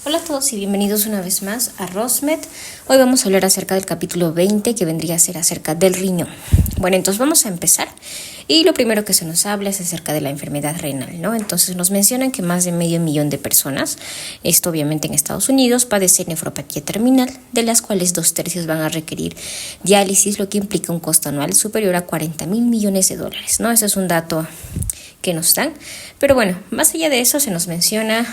Hola a todos y bienvenidos una vez más a ROSMED. Hoy vamos a hablar acerca del capítulo 20 que vendría a ser acerca del riñón. Bueno, entonces vamos a empezar y lo primero que se nos habla es acerca de la enfermedad renal, ¿no? Entonces nos mencionan que más de 500,000 de personas, esto obviamente en Estados Unidos, padecen nefropatía terminal, de las cuales 2/3 van a requerir diálisis, lo que implica un costo anual superior a 40,000 millones de dólares, ¿no? Ese es un dato que nos dan. Pero bueno, más allá de eso se nos menciona,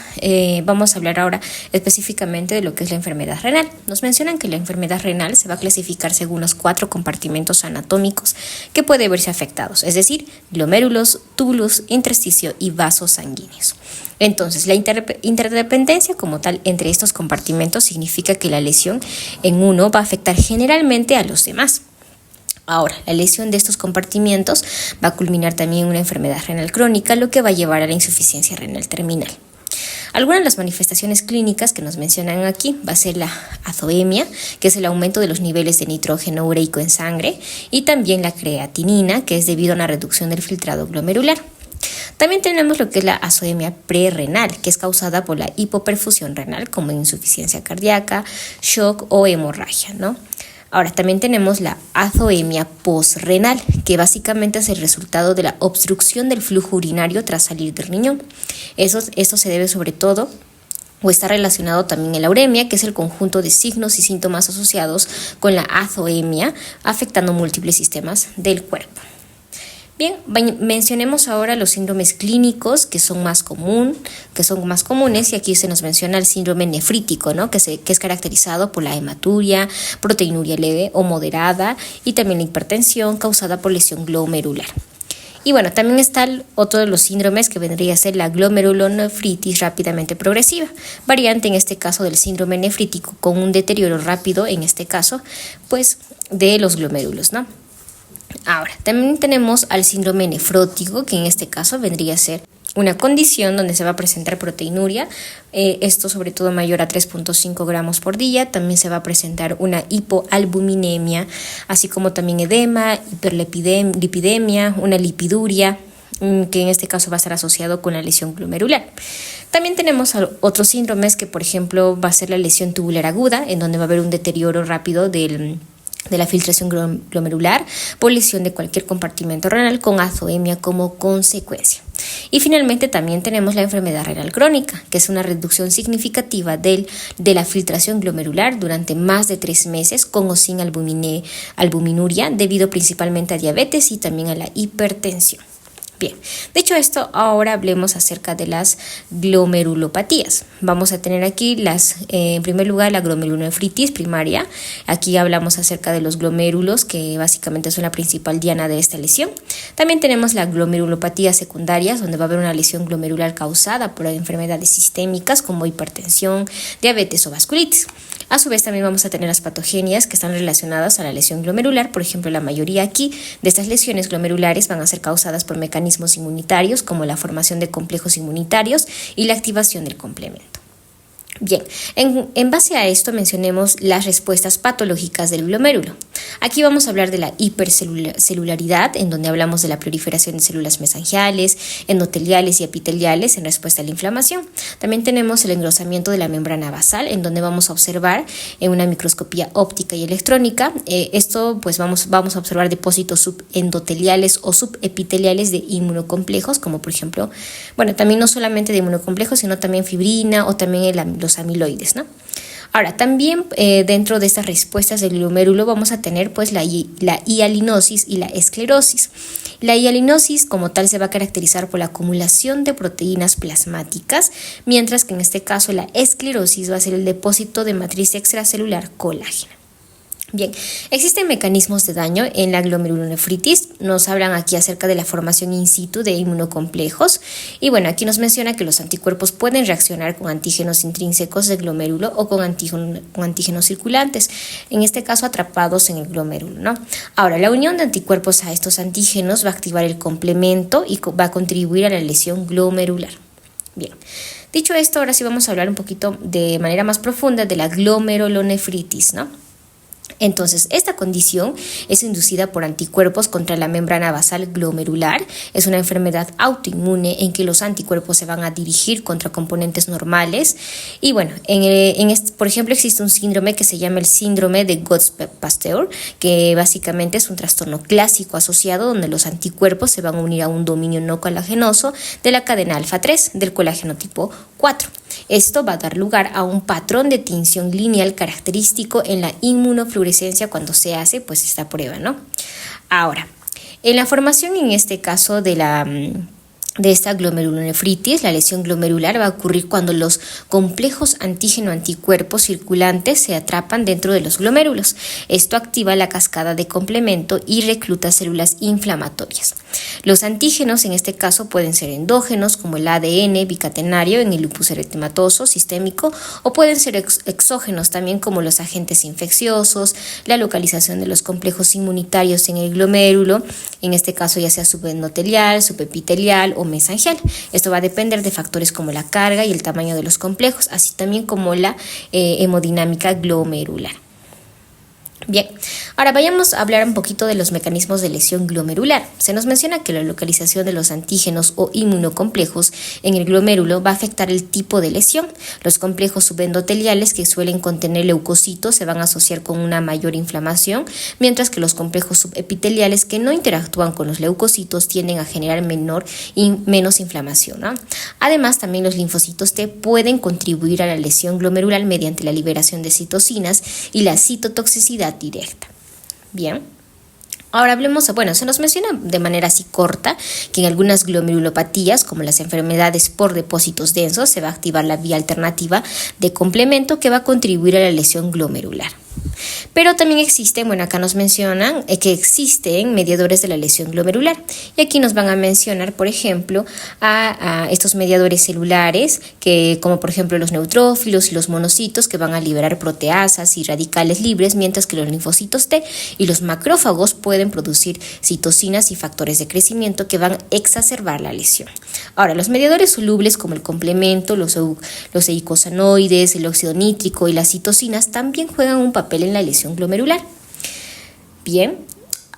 vamos a hablar ahora específicamente de lo que es la enfermedad renal. Nos mencionan que la enfermedad renal se va a clasificar según los 4 compartimentos anatómicos que puede verse afectados, es decir, glomérulos, túbulos, intersticio y vasos sanguíneos. Entonces, la interdependencia como tal entre estos compartimentos significa que la lesión en uno va a afectar generalmente a los demás. Ahora, la lesión de estos compartimentos va a culminar también en una enfermedad renal crónica, lo que va a llevar a la insuficiencia renal terminal. Algunas de las manifestaciones clínicas que nos mencionan aquí va a ser la azoemia, que es el aumento de los niveles de nitrógeno ureico en sangre, y también la creatinina, que es debido a una reducción del filtrado glomerular. También tenemos lo que es la azoemia prerrenal, que es causada por la hipoperfusión renal, como insuficiencia cardíaca, shock o hemorragia, ¿no? Ahora, también tenemos la azoemia posrenal, que básicamente es el resultado de la obstrucción del flujo urinario tras salir del riñón. Esto se debe sobre todo o está relacionado también en la uremia, que es el conjunto de signos y síntomas asociados con la azoemia, afectando múltiples sistemas del cuerpo. Bien, mencionemos ahora los síndromes clínicos que son más comunes, y aquí se nos menciona el síndrome nefrítico, ¿no? que es caracterizado por la hematuria, proteinuria leve o moderada y también la hipertensión causada por lesión glomerular. Y bueno, también está otro de los síndromes que vendría a ser la glomerulonefritis rápidamente progresiva, variante en este caso del síndrome nefrítico con un deterioro rápido, en este caso, pues de los glomérulos, ¿no? Ahora, también tenemos al síndrome nefrótico, que en este caso vendría a ser una condición donde se va a presentar proteinuria, esto sobre todo mayor a 3.5 gramos por día. También se va a presentar una hipoalbuminemia, así como también edema, hiperlipidemia, una lipiduria, que en este caso va a estar asociado con la lesión glomerular. También tenemos otros síndromes que, por ejemplo, va a ser la lesión tubular aguda, en donde va a haber un deterioro rápido de la filtración glomerular por lesión de cualquier compartimento renal con azoemia como consecuencia. Y finalmente también tenemos la enfermedad renal crónica, que es una reducción significativa de la filtración glomerular durante más de 3 meses con o sin albuminuria, debido principalmente a diabetes y también a la hipertensión. Bien, dicho esto, ahora hablemos acerca de las glomerulopatías. Vamos a tener aquí en primer lugar, la glomerulonefritis primaria. Aquí hablamos acerca de los glomérulos, que básicamente son la principal diana de esta lesión. También tenemos la glomerulopatía secundarias, donde va a haber una lesión glomerular causada por enfermedades sistémicas como hipertensión, diabetes o vasculitis. A su vez, también vamos a tener las patogenias que están relacionadas a la lesión glomerular. Por ejemplo, la mayoría aquí de estas lesiones glomerulares van a ser causadas por mecanismos inmunitarios, como la formación de complejos inmunitarios y la activación del complemento. Bien, en base a esto mencionemos las respuestas patológicas del glomérulo. Aquí vamos a hablar de la hipercelularidad, en donde hablamos de la proliferación de células mesangiales, endoteliales y epiteliales en respuesta a la inflamación. También tenemos el engrosamiento de la membrana basal, en donde vamos a observar en una microscopía óptica y electrónica. Esto pues vamos a observar depósitos subendoteliales o subepiteliales de inmunocomplejos, como por ejemplo, bueno, también no solamente de inmunocomplejos, sino también fibrina o también los amiloides, ¿no? Ahora, también dentro de estas respuestas del glomérulo vamos a tener pues la hialinosis y la esclerosis. La hialinosis como tal se va a caracterizar por la acumulación de proteínas plasmáticas, mientras que en este caso la esclerosis va a ser el depósito de matriz extracelular colágena. Bien, existen mecanismos de daño en la glomerulonefritis. Nos hablan aquí acerca de la formación in situ de inmunocomplejos. Y bueno, aquí nos menciona que los anticuerpos pueden reaccionar con antígenos intrínsecos del glomérulo o con antígenos circulantes, en este caso atrapados en el glomérulo, ¿no? Ahora, la unión de anticuerpos a estos antígenos va a activar el complemento y va a contribuir a la lesión glomerular. Bien. Dicho esto, ahora sí vamos a hablar un poquito de manera más profunda de la glomerulonefritis, ¿no? Entonces, esta condición es inducida por anticuerpos contra la membrana basal glomerular. Es una enfermedad autoinmune en que los anticuerpos se van a dirigir contra componentes normales. Y bueno, por ejemplo, existe un síndrome que se llama el síndrome de Gotts-Pasteur, que básicamente es un trastorno clásico asociado donde los anticuerpos se van a unir a un dominio no colagenoso de la cadena alfa 3 del colágeno tipo 4. Esto va a dar lugar a un patrón de tinción lineal característico en la inmunofluorescencia cuando se hace pues esta prueba, ¿no? Ahora, en la formación en este caso de esta glomerulonefritis, la lesión glomerular va a ocurrir cuando los complejos antígeno-anticuerpos circulantes se atrapan dentro de los glomérulos. Esto activa la cascada de complemento y recluta células inflamatorias. Los antígenos en este caso pueden ser endógenos como el ADN bicatenario en el lupus eritematoso sistémico o pueden ser exógenos también como los agentes infecciosos, la localización de los complejos inmunitarios en el glomérulo, en este caso ya sea subendotelial, subepitelial o mesangial. Esto va a depender de factores como la carga y el tamaño de los complejos, así también como la hemodinámica glomerular. Bien, ahora vayamos a hablar un poquito de los mecanismos de lesión glomerular. Se nos menciona que la localización de los antígenos o inmunocomplejos en el glomérulo va a afectar el tipo de lesión. Los complejos subendoteliales que suelen contener leucocitos se van a asociar con una mayor inflamación, mientras que los complejos subepiteliales que no interactúan con los leucocitos tienden a generar menos inflamación, ¿no? Además, también los linfocitos T pueden contribuir a la lesión glomerular mediante la liberación de citocinas y la citotoxicidad directa. Bien. Ahora hablemos, se nos menciona de manera así corta que en algunas glomerulopatías, como las enfermedades por depósitos densos, se va a activar la vía alternativa de complemento que va a contribuir a la lesión glomerular. Pero también existen, acá nos mencionan que existen mediadores de la lesión glomerular. Y aquí nos van a mencionar, por ejemplo, a estos mediadores celulares, como por ejemplo los neutrófilos y los monocitos, que van a liberar proteasas y radicales libres, mientras que los linfocitos T y los macrófagos pueden producir citocinas y factores de crecimiento que van a exacerbar la lesión. Ahora, los mediadores solubles como el complemento, los eicosanoides, el óxido nítrico y las citocinas también juegan un papel en la lesión glomerular. Bien,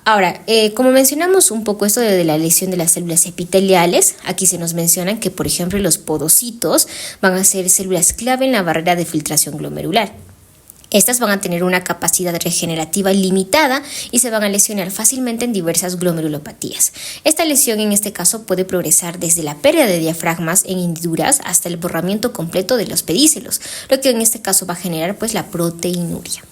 ahora, como mencionamos un poco esto de la lesión de las células epiteliales, aquí se nos mencionan que, por ejemplo, los podocitos van a ser células clave en la barrera de filtración glomerular. Estas van a tener una capacidad regenerativa limitada y se van a lesionar fácilmente en diversas glomerulopatías. Esta lesión en este caso puede progresar desde la pérdida de diafragmas en hendiduras hasta el borramiento completo de los pedícelos, lo que en este caso va a generar la proteinuria.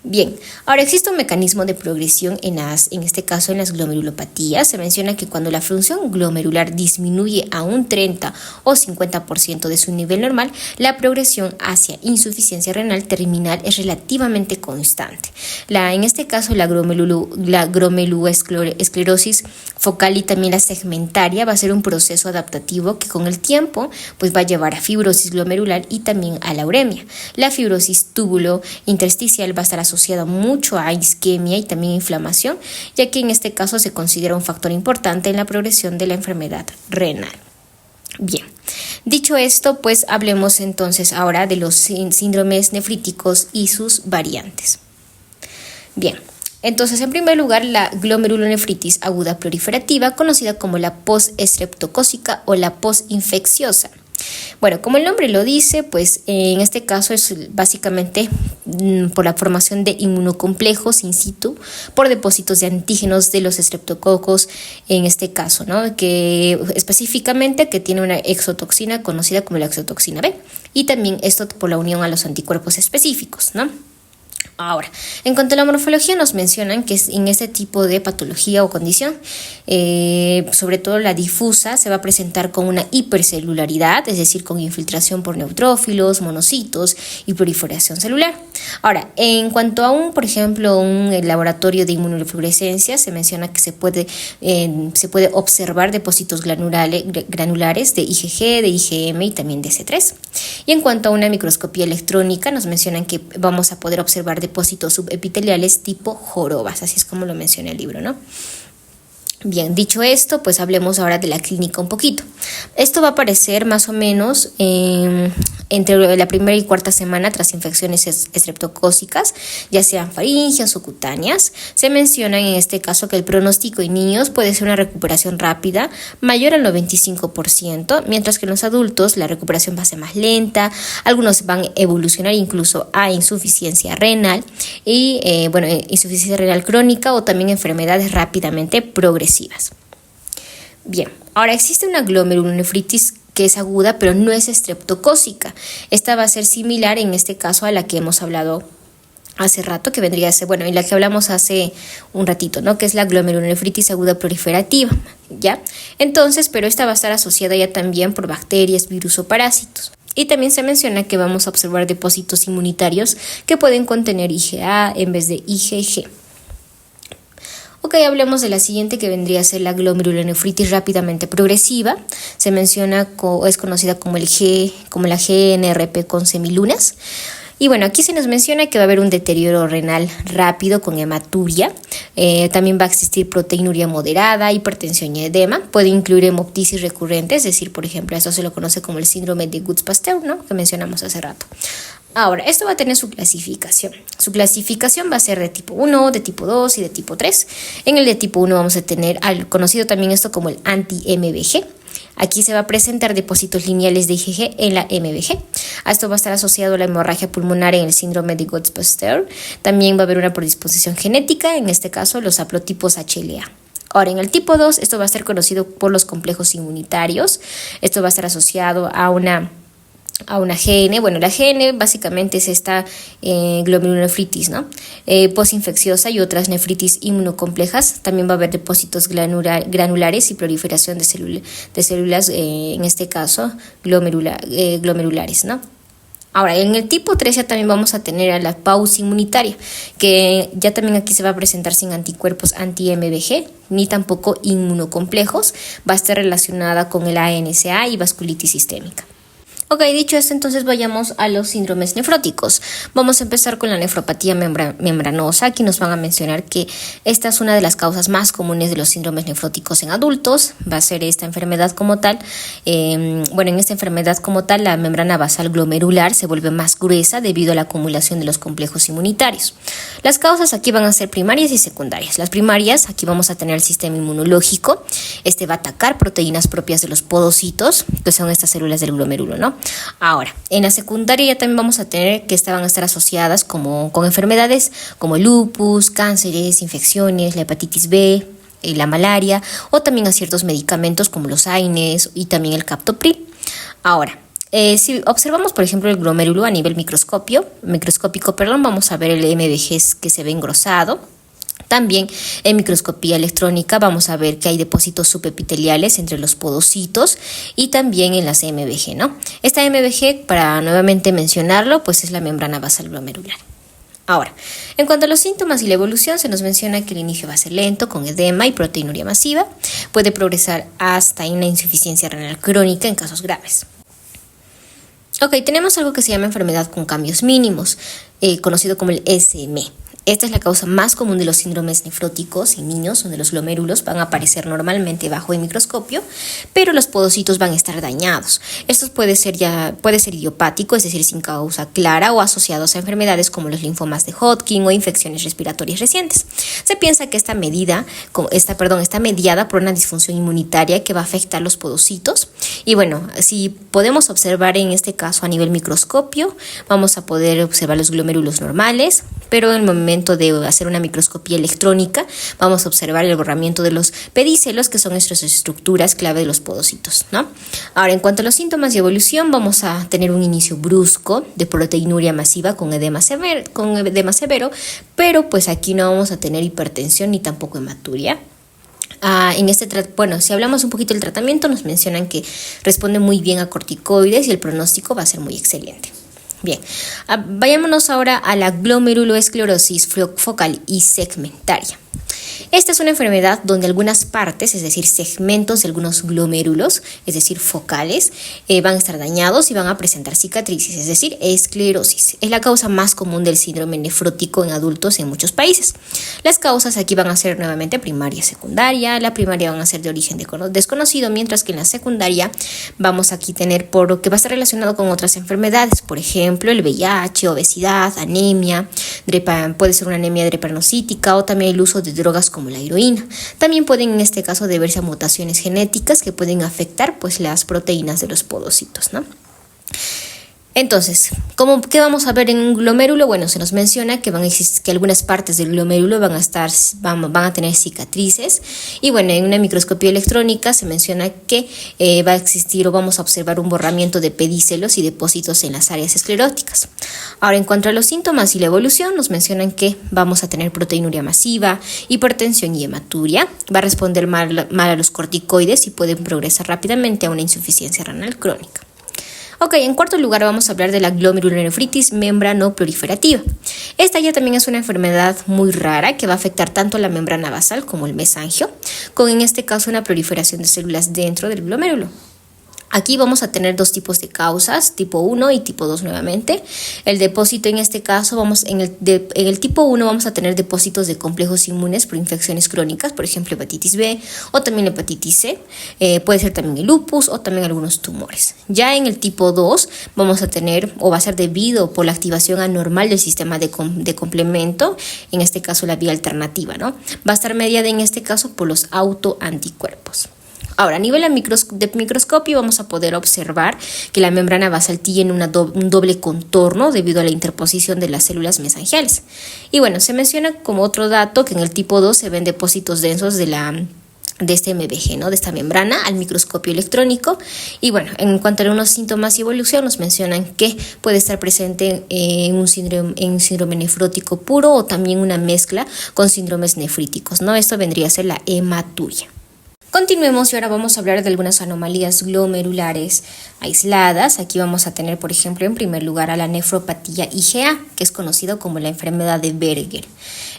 Bien, ahora existe un mecanismo de progresión en este caso en las glomerulopatías. Se menciona que cuando la función glomerular disminuye a un 30 o 50% de su nivel normal, la progresión hacia insuficiencia renal terminal es relativamente constante. En este caso, la glomeruloesclerosis focal y también la segmentaria va a ser un proceso adaptativo que con el tiempo va a llevar a fibrosis glomerular y también a la uremia. La fibrosis túbulo intersticial va a estar asociada mucho a isquemia y también inflamación, ya que en este caso se considera un factor importante en la progresión de la enfermedad renal. Bien, dicho esto, hablemos entonces ahora de los síndromes nefríticos y sus variantes. Bien, entonces en primer lugar la glomerulonefritis aguda proliferativa, conocida como la postestreptocócica o la postinfecciosa. Bueno, como el nombre lo dice, en este caso es básicamente por la formación de inmunocomplejos in situ por depósitos de antígenos de los estreptococos, en este caso, ¿no? Que específicamente que tiene una exotoxina conocida como la exotoxina B, y también esto por la unión a los anticuerpos específicos, ¿no? Ahora, en cuanto a la morfología, nos mencionan que en este tipo de patología o condición, sobre todo la difusa, se va a presentar con una hipercelularidad, es decir, con infiltración por neutrófilos, monocitos y proliferación celular. Ahora, en cuanto a por ejemplo, un laboratorio de inmunofluorescencia, se menciona que se puede observar depósitos granulares de IgG, de IgM y también de C3. Y en cuanto a una microscopía electrónica, nos mencionan que vamos a poder observar depósitos subepiteliales tipo jorobas, así es como lo menciona el libro, ¿no? Bien, dicho esto, pues hablemos ahora de la clínica un poquito. Esto va a aparecer más o menos entre la primera y cuarta semana tras infecciones estreptocócicas, ya sean faringias o cutáneas. Se menciona en este caso que el pronóstico en niños puede ser una recuperación rápida, mayor al 95%, mientras que en los adultos la recuperación va a ser más lenta, algunos van a evolucionar incluso a insuficiencia renal y insuficiencia renal crónica o también enfermedades rápidamente progresivas. Bien, ahora existe una glomerulonefritis que es aguda, pero no es estreptocócica. Esta va a ser similar en este caso a la que hemos hablado hace rato, que vendría a ser, en la que hablamos hace un ratito, ¿no? Que es la glomerulonefritis aguda proliferativa, ¿ya? Entonces, pero esta va a estar asociada ya también por bacterias, virus o parásitos. Y también se menciona que vamos a observar depósitos inmunitarios que pueden contener IgA en vez de IgG. Ok, hablemos de la siguiente, que vendría a ser la glomerulonefritis rápidamente progresiva. Se menciona, es conocida como la GNRP con semilunas. Y bueno, aquí se nos menciona que va a haber un deterioro renal rápido con hematuria. También va a existir proteinuria moderada, hipertensión y edema. Puede incluir hemoptisis recurrente, es decir, por ejemplo, esto se lo conoce como el síndrome de Guts-Pasteur, ¿no? Que mencionamos hace rato. Ahora, esto va a tener su clasificación. Su clasificación va a ser de tipo 1, de tipo 2 y de tipo 3. En el de tipo 1 vamos a tener conocido también esto como el anti-MBG. Aquí se va a presentar depósitos lineales de IgG en la MBG. A esto va a estar asociado la hemorragia pulmonar en el síndrome de Guts-Pasteur. También va a haber una predisposición genética, en este caso los haplotipos HLA. Ahora, en el tipo 2, esto va a ser conocido por los complejos inmunitarios. Esto va a estar asociado a una GN. Bueno, la GN básicamente es esta glomerulonefritis, ¿no? Postinfecciosa y otras nefritis inmunocomplejas. También va a haber depósitos granulares y proliferación de células, en este caso glomerulares, ¿no? Ahora, en el tipo 3 ya también vamos a tener a la pausa inmunitaria, que ya también aquí se va a presentar sin anticuerpos anti-MBG, ni tampoco inmunocomplejos. Va a estar relacionada con el ANC y vasculitis sistémica. Ok, dicho esto, entonces vayamos a los síndromes nefróticos. Vamos a empezar con la nefropatía membranosa. Aquí nos van a mencionar que esta es una de las causas más comunes de los síndromes nefróticos en adultos. Va a ser esta enfermedad como tal. En esta enfermedad como tal, la membrana basal glomerular se vuelve más gruesa debido a la acumulación de los complejos inmunitarios. Las causas aquí van a ser primarias y secundarias. Las primarias, aquí vamos a tener el sistema inmunológico. Este va a atacar proteínas propias de los podocitos, que son estas células del glomérulo, ¿no? Ahora, en la secundaria ya también vamos a tener que van a estar asociadas con enfermedades como el lupus, cánceres, infecciones, la hepatitis B, la malaria o también a ciertos medicamentos como los AINES y también el captopril. Ahora, si observamos, por ejemplo, el glomérulo a nivel microscópico, vamos a ver el MBG que se ve engrosado. También en microscopía electrónica vamos a ver que hay depósitos subepiteliales entre los podocitos y también en las MBG, ¿no? Esta MBG, para nuevamente mencionarlo, pues es la membrana basal glomerular. Ahora, en cuanto a los síntomas y la evolución, se nos menciona que el inicio va a ser lento, con edema y proteinuria masiva. Puede progresar hasta una insuficiencia renal crónica en casos graves. Ok, tenemos algo que se llama enfermedad con cambios mínimos, conocido como el SM. Esta es la causa más común de los síndromes nefróticos en niños, donde los glomérulos van a aparecer normalmente bajo el microscopio, pero los podocitos van a estar dañados. Esto puede ser idiopático, es decir, sin causa clara o asociados a enfermedades como los linfomas de Hodgkin o infecciones respiratorias recientes. Se piensa que está mediada por una disfunción inmunitaria que va a afectar los podocitos. Y bueno, si podemos observar en este caso a nivel microscopio, vamos a poder observar los glomérulos normales, pero en el momento de hacer una microscopía electrónica vamos a observar el borramiento de los pedicelos, que son nuestras estructuras clave de los podocitos, ¿no? Ahora, en cuanto a los síntomas y evolución, vamos a tener un inicio brusco de proteinuria masiva con edema severo, pero pues aquí no vamos a tener hipertensión ni tampoco hematuria. Si hablamos un poquito del tratamiento, nos mencionan que responde muy bien a corticoides y el pronóstico va a ser muy excelente. Bien, vayámonos ahora a la glomerulosclerosis focal y segmentaria. Esta es una enfermedad donde algunas partes, es decir, segmentos de algunos glomérulos, es decir, focales, van a estar dañados y van a presentar cicatrices, es decir, esclerosis. Es la causa más común del síndrome nefrótico en adultos en muchos países. Las causas aquí van a ser nuevamente primaria y secundaria. La primaria van a ser de origen desconocido, mientras que en la secundaria vamos aquí tener por que va a estar relacionado con otras enfermedades, por ejemplo, el VIH, obesidad, anemia, puede ser una anemia drepanocítica o también el uso de drogas como la heroína. También pueden en este caso deberse a mutaciones genéticas que pueden afectar pues las proteínas de los podocitos, ¿no? Entonces, ¿qué vamos a ver en un glomérulo? Bueno, se nos menciona que que algunas partes del glomérulo van a tener cicatrices, y bueno, en una microscopía electrónica se menciona que va a existir o vamos a observar un borramiento de pedícelos y depósitos en las áreas escleróticas. Ahora, en cuanto a los síntomas y la evolución, nos mencionan que vamos a tener proteinuria masiva, hipertensión y hematuria, va a responder mal a los corticoides y pueden progresar rápidamente a una insuficiencia renal crónica. Ok, en cuarto lugar vamos a hablar de la glomerulonefritis membranoproliferativa. Esta ya también es una enfermedad muy rara que va a afectar tanto la membrana basal como el mesangio, con en este caso una proliferación de células dentro del glomérulo. Aquí vamos a tener dos tipos de causas, tipo 1 y tipo 2 nuevamente. El depósito en este caso, en el tipo 1 vamos a tener depósitos de complejos inmunes por infecciones crónicas, por ejemplo hepatitis B o también hepatitis C, puede ser también el lupus o también algunos tumores. Ya en el tipo 2 vamos a tener, o va a ser debido por la activación anormal del sistema de complemento, en este caso la vía alternativa, ¿no? Va a estar mediada en este caso por los autoanticuerpos. Ahora, a nivel de microscopio vamos a poder observar que la membrana basal tiene un doble contorno debido a la interposición de las células mesangiales. Y bueno, se menciona como otro dato que en el tipo 2 se ven depósitos densos de este MBG, ¿no? De esta membrana al microscopio electrónico. Y bueno, en cuanto a algunos síntomas y evolución, nos mencionan que puede estar presente en un síndrome nefrótico puro o también una mezcla con síndromes nefríticos, ¿no? Esto vendría a ser la hematuria. Continuemos y ahora vamos a hablar de algunas anomalías glomerulares aisladas. Aquí vamos a tener, por ejemplo, en primer lugar a la nefropatía IgA, que es conocido como la enfermedad de Berger.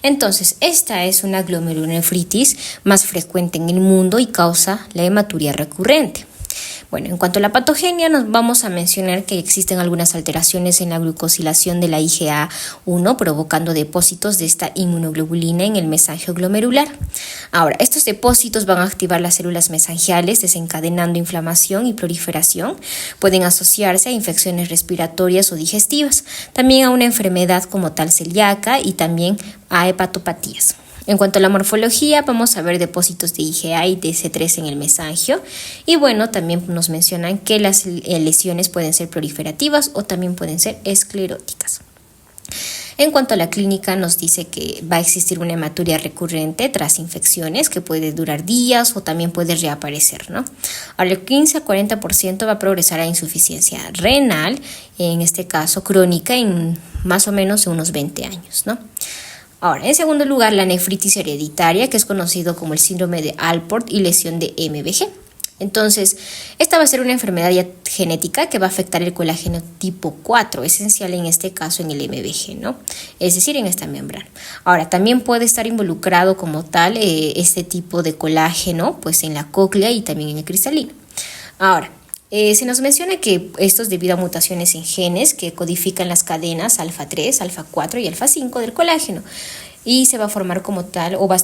Entonces, esta es una glomerulonefritis más frecuente en el mundo y causa la hematuria recurrente. Bueno, en cuanto a la patogenia, nos vamos a mencionar que existen algunas alteraciones en la glucosilación de la IgA1, provocando depósitos de esta inmunoglobulina en el mesangio glomerular. Ahora, estos depósitos van a activar las células mesangiales, desencadenando inflamación y proliferación. Pueden asociarse a infecciones respiratorias o digestivas, también a una enfermedad como tal celíaca y también a hepatopatías. En cuanto a la morfología, vamos a ver depósitos de IgA y de C3 en el mesangio. Y bueno, también nos mencionan que las lesiones pueden ser proliferativas o también pueden ser escleróticas. En cuanto a la clínica, nos dice que va a existir una hematuria recurrente tras infecciones que puede durar días o también puede reaparecer, ¿no? Ahora, el 15 a 40% va a progresar a insuficiencia renal, en este caso crónica, en más o menos unos 20 años, ¿no? Ahora, en segundo lugar, la nefritis hereditaria, que es conocido como el síndrome de Alport y lesión de MBG. Entonces, esta va a ser una enfermedad ya genética que va a afectar el colágeno tipo 4, esencial en este caso en el MBG, ¿no? Es decir, en esta membrana. Ahora, también puede estar involucrado como tal este tipo de colágeno, pues en la cóclea y también en el cristalino. Ahora, se nos menciona que esto es debido a mutaciones en genes que codifican las cadenas alfa 3, alfa 4 y alfa 5 del colágeno, y se va a formar como tal o va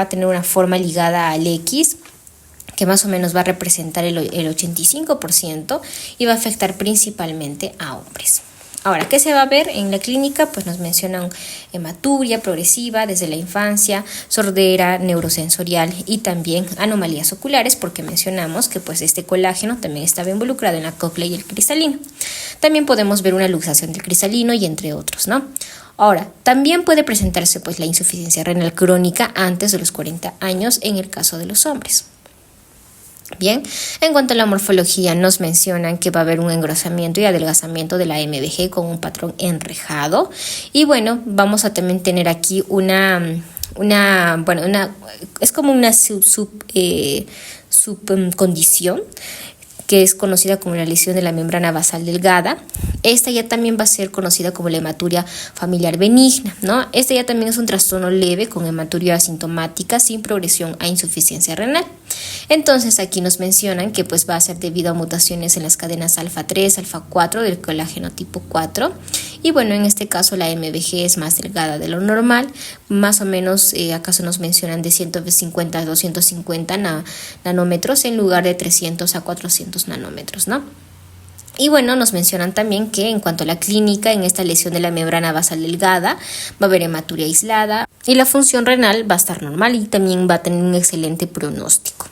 a tener una forma ligada al X, que más o menos va a representar el 85% y va a afectar principalmente a hombres. Ahora, ¿qué se va a ver en la clínica? Pues nos mencionan hematuria progresiva desde la infancia, sordera, neurosensorial y también anomalías oculares, porque mencionamos que pues este colágeno también estaba involucrado en la cóclea y el cristalino. También podemos ver una luxación del cristalino y entre otros, ¿no? Ahora, también puede presentarse pues la insuficiencia renal crónica antes de los 40 años en el caso de los hombres. Bien, en cuanto a la morfología, nos mencionan que va a haber un engrosamiento y adelgazamiento de la MBG con un patrón enrejado. Y bueno, vamos a también tener aquí es como una subcondición que es conocida como la lesión de la membrana basal delgada. Esta ya también va a ser conocida como la hematuria familiar benigna, ¿no? Esta ya también es un trastorno leve con hematuria asintomática sin progresión a insuficiencia renal. Entonces aquí nos mencionan que pues va a ser debido a mutaciones en las cadenas alfa 3, alfa 4 del colágeno tipo 4 y bueno, en este caso la MBG es más delgada de lo normal, más o menos acaso nos mencionan de 150 a 250 nanómetros en lugar de 300 a 400 nanómetros, ¿no? Y bueno, nos mencionan también que en cuanto a la clínica, en esta lesión de la membrana basal delgada, va a haber hematuria aislada y la función renal va a estar normal y también va a tener un excelente pronóstico.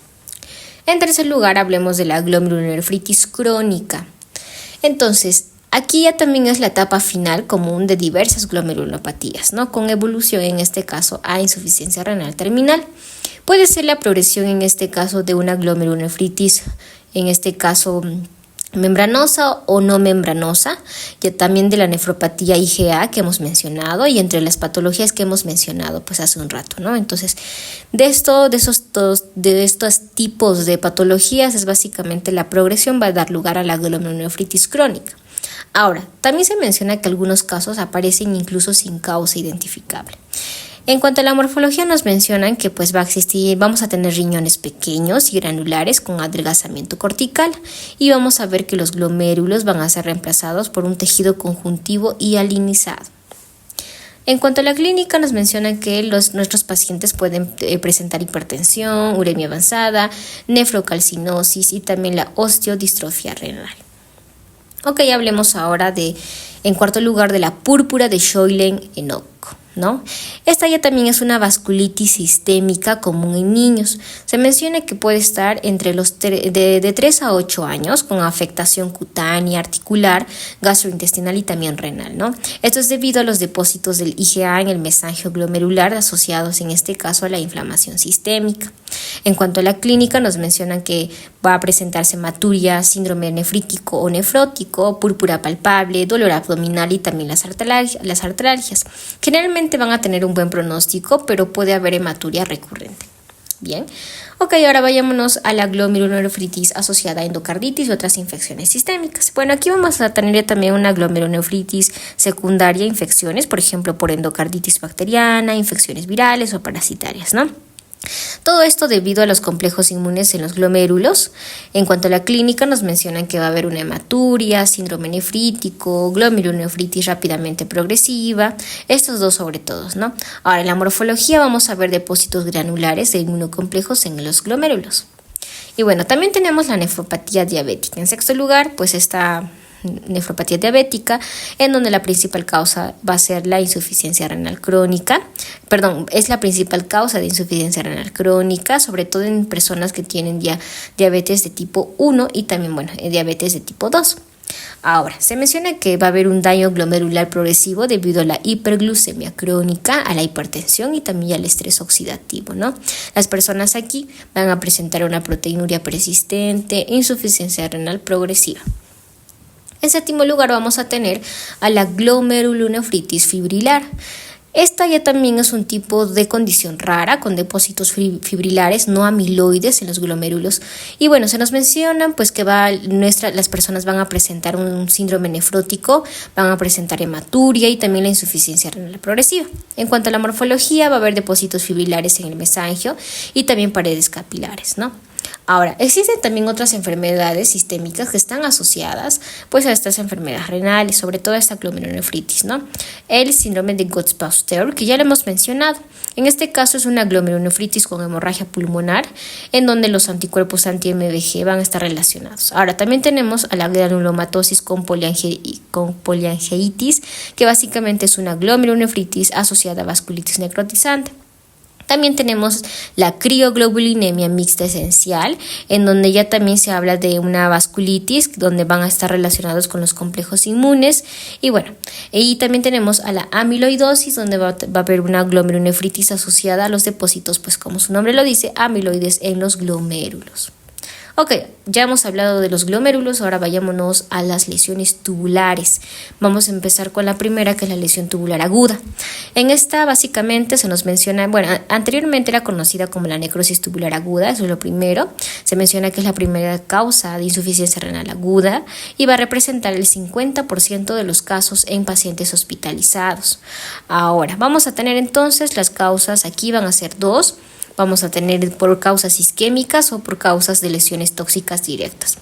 En tercer lugar, hablemos de la glomerulonefritis crónica. Entonces, aquí ya también es la etapa final común de diversas glomerulopatías, ¿no? Con evolución en este caso a insuficiencia renal terminal. Puede ser la progresión en este caso de una glomerulonefritis, en este caso membranosa o no membranosa, ya también de la nefropatía IgA que hemos mencionado y entre las patologías que hemos mencionado pues hace un rato, ¿no? Entonces, de estos tipos de patologías es básicamente la progresión va a dar lugar a la glomerulonefritis crónica. Ahora, también se menciona que algunos casos aparecen incluso sin causa identificable. En cuanto a la morfología nos mencionan que pues vamos a tener riñones pequeños y granulares con adelgazamiento cortical y vamos a ver que los glomérulos van a ser reemplazados por un tejido conjuntivo y alinizado. En cuanto a la clínica nos mencionan que nuestros pacientes pueden presentar hipertensión, uremia avanzada, nefrocalcinosis y también la osteodistrofia renal. Ok, hablemos ahora en cuarto lugar, de la púrpura de Scheulen-Enoch, ¿no? Esta ya también es una vasculitis sistémica común en niños. Se menciona que puede estar entre los de 3 a 8 años con afectación cutánea, articular, gastrointestinal y también renal, ¿no? Esto es debido a los depósitos del IgA en el mesangio glomerular asociados en este caso a la inflamación sistémica. En cuanto a la clínica nos mencionan que va a presentarse hematuria, síndrome nefrítico o nefrótico, púrpura palpable, dolor abdominal y también las artralgias. Generalmente van a tener un buen pronóstico, pero puede haber hematuria recurrente. Bien, ok, ahora vayámonos a la glomerulonefritis asociada a endocarditis y otras infecciones sistémicas. Bueno, aquí vamos a tener también una glomerulonefritis secundaria a infecciones, por ejemplo, por endocarditis bacteriana, infecciones virales o parasitarias, ¿no? Todo esto debido a los complejos inmunes en los glomérulos. En cuanto a la clínica nos mencionan que va a haber una hematuria, síndrome nefrítico, glomerulonefritis rápidamente progresiva, estos dos sobre todo, ¿no? Ahora en la morfología vamos a ver depósitos granulares de inmunocomplejos en los glomérulos. Y bueno, también tenemos la nefropatía diabética. En sexto lugar, pues esta nefropatía diabética, en donde la principal causa va a ser la insuficiencia renal crónica, es la principal causa de insuficiencia renal crónica, sobre todo en personas que tienen diabetes de tipo 1 y también, diabetes de tipo 2. Ahora, se menciona que va a haber un daño glomerular progresivo debido a la hiperglucemia crónica, a la hipertensión y también al estrés oxidativo, ¿no? Las personas aquí van a presentar una proteinuria persistente, insuficiencia renal progresiva. En séptimo lugar vamos a tener a la glomerulonefritis fibrilar. Esta ya también es un tipo de condición rara con depósitos fibrilares no amiloides en los glomérulos. Y bueno, se nos mencionan pues que las personas van a presentar un síndrome nefrótico, van a presentar hematuria y también la insuficiencia renal progresiva. En cuanto a la morfología, va a haber depósitos fibrilares en el mesangio y también paredes capilares, ¿no? Ahora, existen también otras enfermedades sistémicas que están asociadas pues a estas enfermedades renales, sobre todo a esta glomerulonefritis, ¿no? El síndrome de Gotts-Pasteur, que ya lo hemos mencionado. En este caso es una glomerulonefritis con hemorragia pulmonar, en donde los anticuerpos anti-MBG van a estar relacionados. Ahora, también tenemos a la granulomatosis con poliangeitis, que básicamente es una glomerulonefritis asociada a vasculitis necrotizante. También tenemos la crioglobulinemia mixta esencial, en donde ya también se habla de una vasculitis, donde van a estar relacionados con los complejos inmunes. Y también tenemos a la amiloidosis, donde va a haber una glomerulonefritis asociada a los depósitos, pues como su nombre lo dice, amiloides en los glomérulos. Ok, ya hemos hablado de los glomérulos, ahora vayámonos a las lesiones tubulares. Vamos a empezar con la primera, que es la lesión tubular aguda. En esta básicamente se nos menciona, bueno, anteriormente era conocida como la necrosis tubular aguda, eso es lo primero. Se menciona que es la primera causa de insuficiencia renal aguda y va a representar el 50% de los casos en pacientes hospitalizados. Ahora, vamos a tener entonces las causas, aquí van a ser dos. Vamos a tener por causas isquémicas o por causas de lesiones tóxicas directas.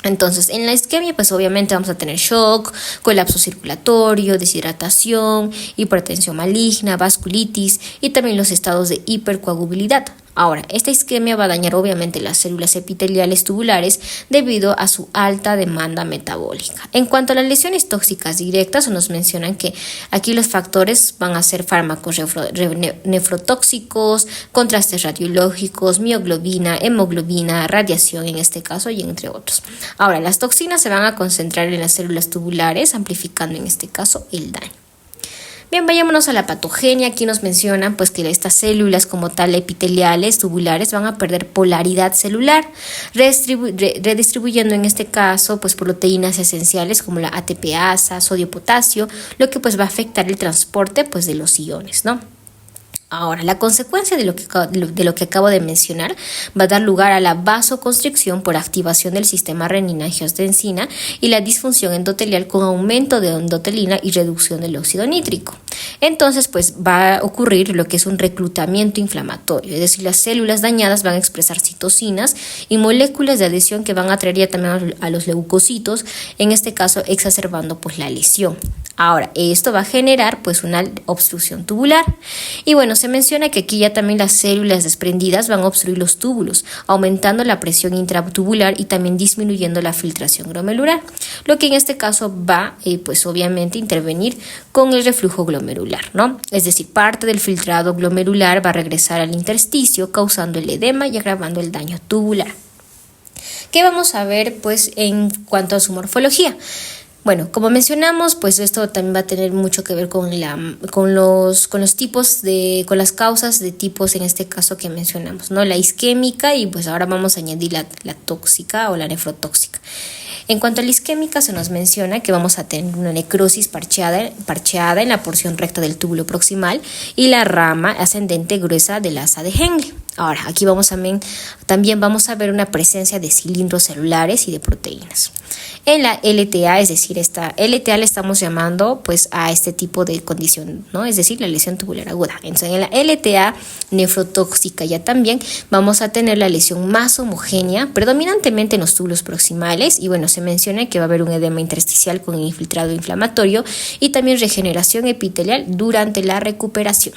Entonces, en la isquemia, pues obviamente vamos a tener shock, colapso circulatorio, deshidratación, hipertensión maligna, vasculitis y también los estados de hipercoagulabilidad. Ahora, esta isquemia va a dañar obviamente las células epiteliales tubulares debido a su alta demanda metabólica. En cuanto a las lesiones tóxicas directas, nos mencionan que aquí los factores van a ser fármacos nefrotóxicos, contrastes radiológicos, mioglobina, hemoglobina, radiación en este caso y entre otros. Ahora, las toxinas se van a concentrar en las células tubulares, amplificando en este caso el daño. Bien, vayámonos a la patogenia. Aquí nos mencionan pues que estas células como tal epiteliales, tubulares, van a perder polaridad celular, redistribuyendo en este caso pues proteínas esenciales como la ATPasa, sodio, potasio, lo que pues va a afectar el transporte pues de los iones, ¿no? Ahora, la consecuencia de lo que acabo de mencionar va a dar lugar a la vasoconstricción por activación del sistema renina-angiotensina y la disfunción endotelial con aumento de endotelina y reducción del óxido nítrico. Entonces, pues va a ocurrir lo que es un reclutamiento inflamatorio, es decir, las células dañadas van a expresar citocinas y moléculas de adhesión que van a atraer también a los leucocitos, en este caso exacerbando pues la lesión. Ahora, esto va a generar pues una obstrucción tubular. Y bueno, se menciona que aquí ya también las células desprendidas van a obstruir los túbulos, aumentando la presión intratubular y también disminuyendo la filtración glomerular, lo que en este caso va pues obviamente intervenir con el reflujo glomerular, ¿no? Es decir, parte del filtrado glomerular va a regresar al intersticio, causando el edema y agravando el daño tubular. ¿Qué vamos a ver pues en cuanto a su morfología? Bueno, como mencionamos, pues esto también va a tener mucho que ver con los tipos con las causas de tipos en este caso que mencionamos, ¿no? La isquémica y pues ahora vamos a añadir la tóxica o la nefrotóxica. En cuanto a la isquémica, se nos menciona que vamos a tener una necrosis parcheada en la porción recta del túbulo proximal y la rama ascendente gruesa del asa de Henle. Ahora, aquí también vamos a ver una presencia de cilindros celulares y de proteínas. En la LTA, es decir, esta LTA le estamos llamando pues a este tipo de condición, ¿no? Es decir, la lesión tubular aguda. Entonces, en la LTA nefrotóxica ya también vamos a tener la lesión más homogénea, predominantemente en los túbulos proximales, y bueno, se menciona que va a haber un edema intersticial con infiltrado inflamatorio y también regeneración epitelial durante la recuperación.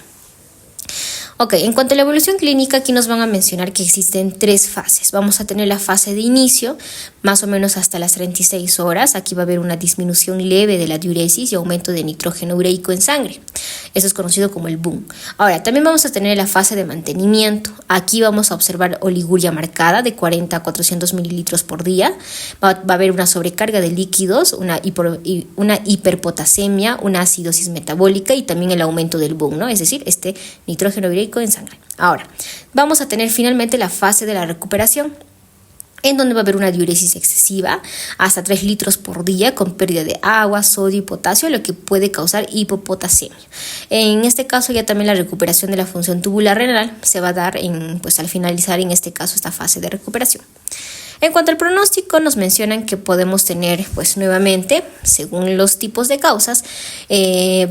Ok, en cuanto a la evolución clínica, aquí nos van a mencionar que existen 3 fases. Vamos a tener la fase de inicio, más o menos hasta las 36 horas. Aquí va a haber una disminución leve de la diuresis y aumento de nitrógeno ureico en sangre. Eso es conocido como el boom. Ahora, también vamos a tener la fase de mantenimiento. Aquí vamos a observar oliguria marcada de 40 a 400 mililitros por día. Va a haber una sobrecarga de líquidos, una hiperpotasemia, una acidosis metabólica y también el aumento del boom, ¿no? Es decir, nitrógeno ureico en sangre. Ahora, vamos a tener finalmente la fase de la recuperación, en donde va a haber una diuresis excesiva, hasta 3 litros por día, con pérdida de agua, sodio y potasio, lo que puede causar hipopotasemia. En este caso, ya también la recuperación de la función tubular renal se va a dar al finalizar en este caso esta fase de recuperación. En cuanto al pronóstico, nos mencionan que podemos tener, pues nuevamente, según los tipos de causas,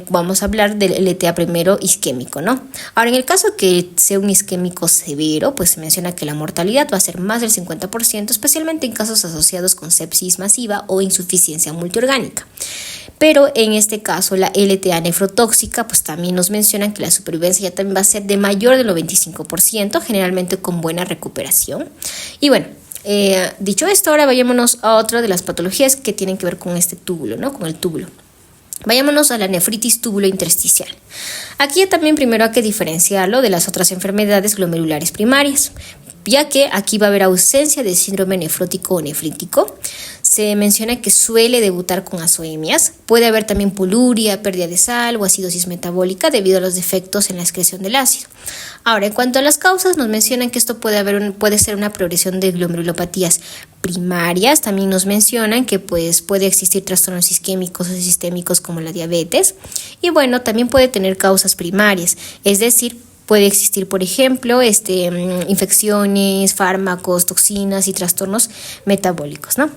vamos a hablar del LTA primero isquémico, ¿no? Ahora, en el caso que sea un isquémico severo, pues se menciona que la mortalidad va a ser más del 50%, especialmente en casos asociados con sepsis masiva o insuficiencia multiorgánica. Pero en este caso, la LTA nefrotóxica, pues también nos mencionan que la supervivencia ya también va a ser de mayor del 25%, generalmente con buena recuperación. Y bueno, dicho esto, ahora vayámonos a otra de las patologías que tienen que ver con este túbulo, ¿no? Con el túbulo. Vayámonos a la nefritis túbulo intersticial. Aquí también primero hay que diferenciarlo de las otras enfermedades glomerulares primarias. ya que aquí va a haber ausencia de síndrome nefrótico o nefrítico. Se menciona que suele debutar con azoemias. Puede haber también poluria, pérdida de sal o acidosis metabólica debido a los defectos en la excreción del ácido. Ahora, en cuanto a las causas, nos mencionan que esto puede ser una progresión de glomerulopatías primarias. También nos mencionan que puede existir trastornos isquémicos o sistémicos como la diabetes. Y bueno, también puede tener causas primarias, es decir, puede existir, por ejemplo, infecciones, fármacos, toxinas y trastornos metabólicos, ¿no?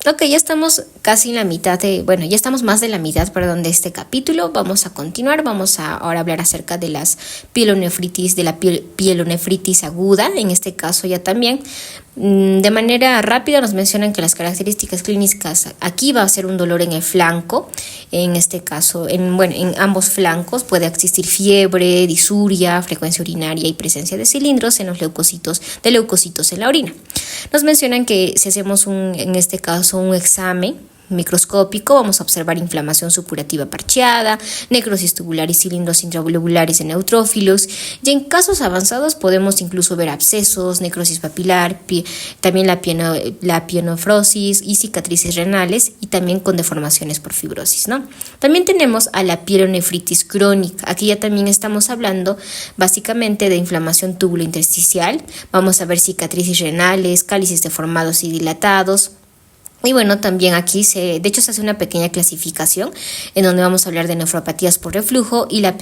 Ok, ya estamos casi en la mitad ya estamos más de la mitad, de este capítulo. Vamos a continuar, vamos a ahora hablar acerca de las pielonefritis, de la pielonefritis aguda. En este caso ya también, de manera rápida nos mencionan que las características clínicas aquí va a ser un dolor en el flanco. En este caso, en ambos flancos puede existir fiebre, disuria, frecuencia urinaria y presencia de cilindros en los leucocitos en la orina. Nos mencionan que si hacemos en este caso un examen microscópico, vamos a observar inflamación supurativa parcheada, necrosis tubular y cilindros intravolumulares en neutrófilos, y en casos avanzados podemos incluso ver abscesos, necrosis papilar, también la pielonefrosis y cicatrices renales, y también con deformaciones por fibrosis, ¿no? También tenemos a la pielonefritis crónica. Aquí ya también estamos hablando básicamente de inflamación tubulointersticial. Vamos a ver cicatrices renales, cálices deformados y dilatados. Y bueno, también aquí de hecho se hace una pequeña clasificación en donde vamos a hablar de nefropatías por reflujo y la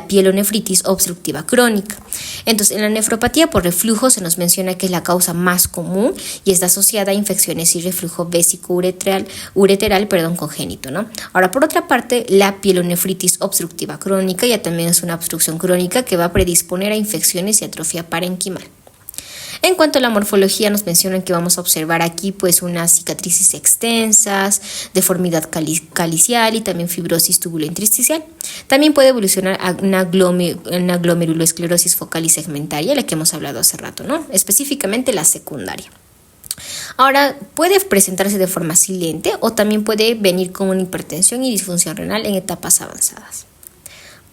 pielonefritis obstructiva crónica. Entonces, en la nefropatía por reflujo se nos menciona que es la causa más común y está asociada a infecciones y reflujo vésico-ureteral congénito, ¿no? Ahora, por otra parte, la pielonefritis obstructiva crónica ya también es una obstrucción crónica que va a predisponer a infecciones y atrofia parenquimal. En cuanto a la morfología, nos mencionan que vamos a observar aquí pues unas cicatrices extensas, deformidad calicial y también fibrosis tubulointersticial. También puede evolucionar a una glomerulosclerosis focal y segmentaria, la que hemos hablado hace rato, ¿no? Específicamente la secundaria. Ahora, puede presentarse de forma silente o también puede venir con una hipertensión y disfunción renal en etapas avanzadas.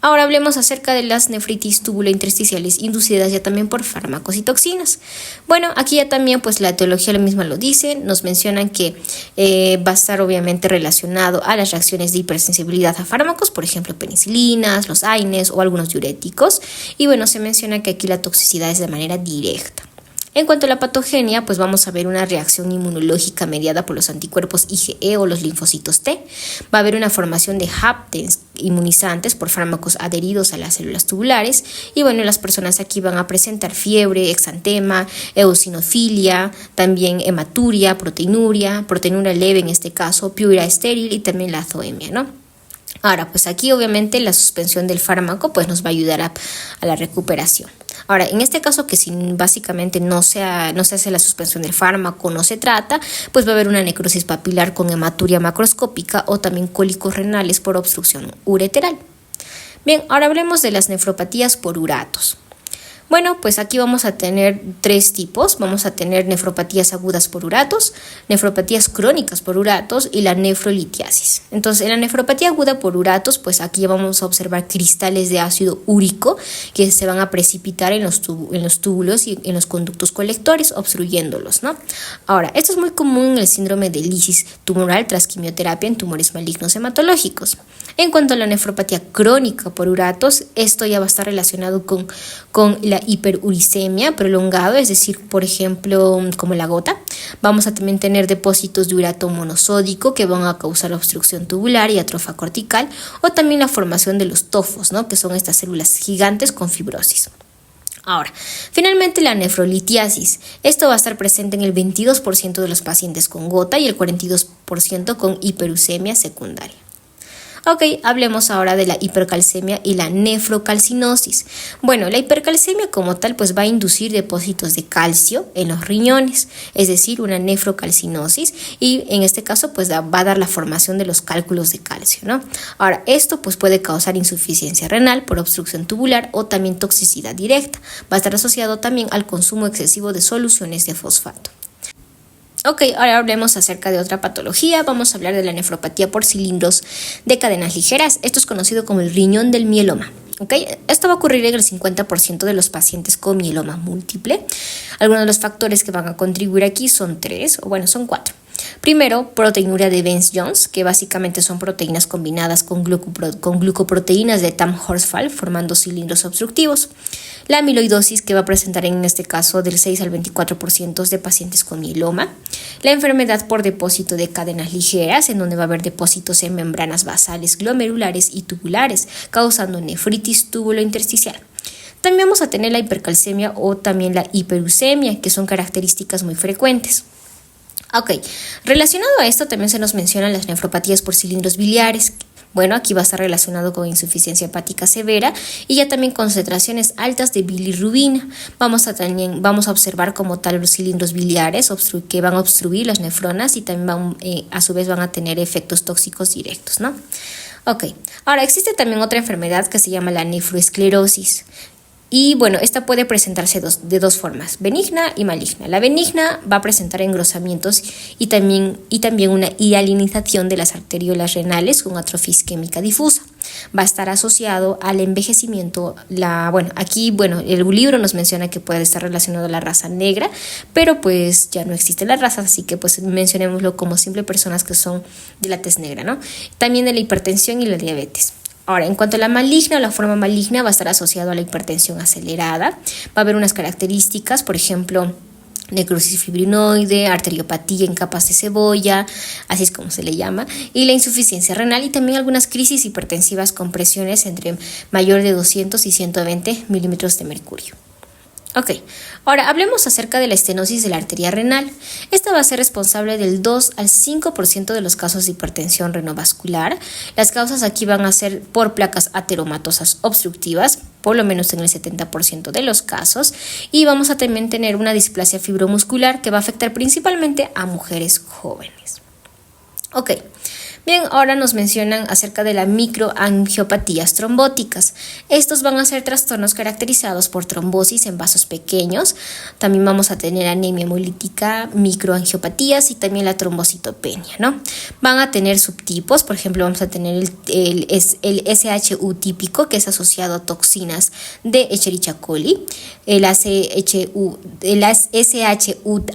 Ahora hablemos acerca de las nefritis tubulointersticiales inducidas ya también por fármacos y toxinas. Bueno, aquí ya también pues la etiología misma lo dice, nos mencionan que va a estar obviamente relacionado a las reacciones de hipersensibilidad a fármacos, por ejemplo penicilinas, los AINES o algunos diuréticos, y bueno, se menciona que aquí la toxicidad es de manera directa. En cuanto a la patogenia, pues vamos a ver una reacción inmunológica mediada por los anticuerpos IgE o los linfocitos T. Va a haber una formación de haptens inmunizantes por fármacos adheridos a las células tubulares. Y bueno, las personas aquí van a presentar fiebre, exantema, eosinofilia, también hematuria, proteinuria leve en este caso, piuria estéril y también la azoemia, ¿no? Ahora, pues aquí obviamente la suspensión del fármaco pues nos va a ayudar a la recuperación. Ahora, en este caso que si básicamente no se hace la suspensión del fármaco, no se trata, pues va a haber una necrosis papilar con hematuria macroscópica o también cólicos renales por obstrucción ureteral. Bien, ahora hablemos de las nefropatías por uratos. Bueno, pues aquí vamos a tener tres tipos. Vamos a tener nefropatías agudas por uratos, nefropatías crónicas por uratos y la nefrolitiasis. Entonces, en la nefropatía aguda por uratos, pues aquí vamos a observar cristales de ácido úrico que se van a precipitar en los túbulos y en los conductos colectores, obstruyéndolos, ¿no? Ahora, esto es muy común en el síndrome de lisis tumoral tras quimioterapia en tumores malignos hematológicos. En cuanto a la nefropatía crónica por uratos, esto ya va a estar relacionado con la hiperuricemia prolongada, es decir, por ejemplo, como la gota. Vamos a también tener depósitos de urato monosódico que van a causar obstrucción tubular y atrofia cortical, o también la formación de los tofos, ¿no? Que son estas células gigantes con fibrosis. Ahora, finalmente la nefrolitiasis. Esto va a estar presente en el 22% de los pacientes con gota y el 42% con hiperuricemia secundaria. Ok, hablemos ahora de la hipercalcemia y la nefrocalcinosis. Bueno, la hipercalcemia como tal pues va a inducir depósitos de calcio en los riñones, es decir, una nefrocalcinosis, y en este caso pues va a dar la formación de los cálculos de calcio, ¿no? Ahora, esto pues puede causar insuficiencia renal por obstrucción tubular o también toxicidad directa. Va a estar asociado también al consumo excesivo de soluciones de fosfato. Ok, ahora hablemos acerca de otra patología. Vamos a hablar de la nefropatía por cilindros de cadenas ligeras. Esto es conocido como el riñón del mieloma. ¿ok? Esto va a ocurrir en el 50% de los pacientes con mieloma múltiple. Algunos de los factores que van a contribuir aquí son son 4. Primero, proteinuria de Bence-Jones, que básicamente son proteínas combinadas con glucoproteínas de Tamm-Horsfall, formando cilindros obstructivos. La amiloidosis, que va a presentar en este caso del 6 al 24% de pacientes con mieloma. La enfermedad por depósito de cadenas ligeras, en donde va a haber depósitos en membranas basales, glomerulares y tubulares, causando nefritis túbulo-intersticial. También vamos a tener la hipercalcemia o también la hiperuricemia, que son características muy frecuentes. Ok, relacionado a esto también se nos mencionan las nefropatías por cilindros biliares. Bueno, aquí va a estar relacionado con insuficiencia hepática severa y ya también concentraciones altas de bilirrubina. Vamos a observar como tal los cilindros biliares que van a obstruir las nefronas y también a su vez van a tener efectos tóxicos directos, ¿no? Ok, ahora existe también otra enfermedad que se llama la nefroesclerosis. Y bueno, esta puede presentarse de dos formas, benigna y maligna. La benigna va a presentar engrosamientos y también una hialinización de las arteriolas renales con atrofia isquémica difusa. Va a estar asociado al envejecimiento. El libro nos menciona que puede estar relacionado a la raza negra, pero pues ya no existe la raza, así que pues mencionémoslo como simple personas que son de la tez negra, ¿no? También de la hipertensión y la diabetes. Ahora, en cuanto a la maligna o la forma maligna, va a estar asociado a la hipertensión acelerada. Va a haber unas características, por ejemplo, necrosis fibrinoide, arteriopatía en capas de cebolla, así es como se le llama, y la insuficiencia renal y también algunas crisis hipertensivas con presiones entre mayor de 200 y 120 milímetros de mercurio. Ok, ahora hablemos acerca de la estenosis de la arteria renal. Esta va a ser responsable del 2 al 5% de los casos de hipertensión renovascular. Las causas aquí van a ser por placas ateromatosas obstructivas, por lo menos en el 70% de los casos, y vamos a también tener una displasia fibromuscular que va a afectar principalmente a mujeres jóvenes. Ok. Bien, ahora nos mencionan acerca de las microangiopatías trombóticas. Estos van a ser trastornos caracterizados por trombosis en vasos pequeños. También vamos a tener anemia hemolítica, microangiopatías y también la trombocitopenia, ¿no? Van a tener subtipos, por ejemplo, vamos a tener el SHU típico, que es asociado a toxinas de Escherichia coli, el SHU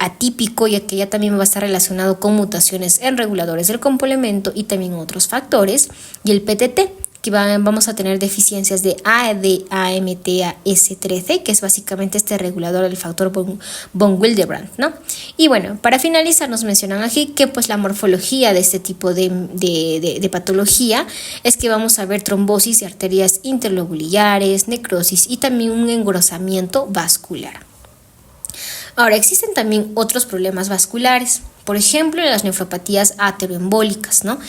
atípico, ya que ya también va a estar relacionado con mutaciones en reguladores del complemento y también otros factores, y el PTT, que vamos a tener deficiencias de AMTAS13, que es básicamente este regulador del factor von Willebrand, ¿no? Y bueno, para finalizar nos mencionan aquí que pues la morfología de este tipo de patología es que vamos a ver trombosis de arterias interlobulares, necrosis y también un engrosamiento vascular. Ahora, existen también otros problemas vasculares, por ejemplo, las nefropatías ateroembólicas, ¿no?